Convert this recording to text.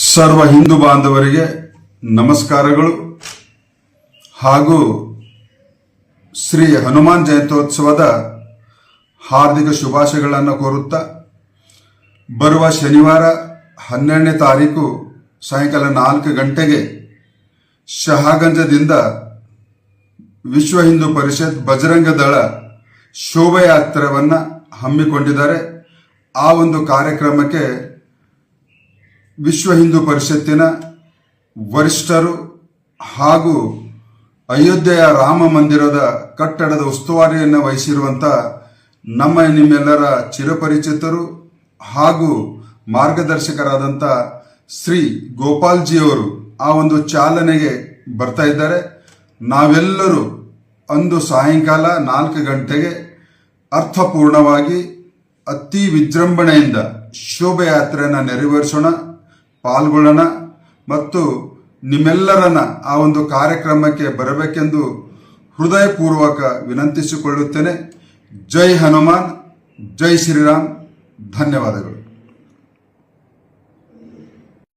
ಸರ್ವ ಹಿಂದೂ ಬಾಂಧವರಿಗೆ ನಮಸ್ಕಾರಗಳು ಹಾಗೂ ಶ್ರೀ ಹನುಮಾನ್ ಜಯಂತ್ಯೋತ್ಸವದ ಹಾರ್ದಿಕ ಶುಭಾಶಯಗಳನ್ನು ಕೋರುತ್ತಾ ಬರುವ ಶನಿವಾರ 12ನೇ ತಾರೀಕು ಸಾಯಂಕಾಲ 4 ಗಂಟೆಗೆ ಶಹಾಗಂಜದಿಂದ ವಿಶ್ವ ಹಿಂದೂ ಪರಿಷತ್ ಬಜರಂಗ ದಳ ಶೋಭಾಯಾತ್ರೆಯನ್ನು ಹಮ್ಮಿಕೊಂಡಿದ್ದಾರೆ. ಆ ಒಂದು ಕಾರ್ಯಕ್ರಮಕ್ಕೆ ವಿಶ್ವ ಹಿಂದೂ ಪರಿಷತ್ತಿನ ವರಿಷ್ಠರು ಹಾಗೂ ಅಯೋಧ್ಯೆಯ ರಾಮ ಮಂದಿರದ ಕಟ್ಟಡದ ಉಸ್ತುವಾರಿಯನ್ನು ವಹಿಸಿರುವಂಥ ನಿಮ್ಮೆಲ್ಲರ ಚಿರಪರಿಚಿತರು ಹಾಗೂ ಮಾರ್ಗದರ್ಶಕರಾದಂಥ ಶ್ರೀ ಗೋಪಾಲ್ಜಿಯವರು ಆ ಒಂದು ಚಾಲನೆಗೆ ಬರ್ತಾ ಇದ್ದಾರೆ. ನಾವೆಲ್ಲರೂ ಅಂದು ಸಾಯಂಕಾಲ 4 ಗಂಟೆಗೆ ಅರ್ಥಪೂರ್ಣವಾಗಿ ಅತಿ ವಿಜೃಂಭಣೆಯಿಂದ ಶೋಭಾಯಾತ್ರೆಯನ್ನು ನೆರವೇರಿಸೋಣ, ಪಾಲ್ಗೊಳ್ಳೋಣ ಮತ್ತು ನಿಮ್ಮೆಲ್ಲರನ್ನ ಆ ಒಂದು ಕಾರ್ಯಕ್ರಮಕ್ಕೆ ಬರಬೇಕೆಂದು ಹೃದಯಪೂರ್ವಕ ವಿನಂತಿಸಿಕೊಳ್ಳುತ್ತೇನೆ. ಜೈ ಹನುಮಾನ್, ಜೈ ಶ್ರೀರಾಮ್. ಧನ್ಯವಾದಗಳು.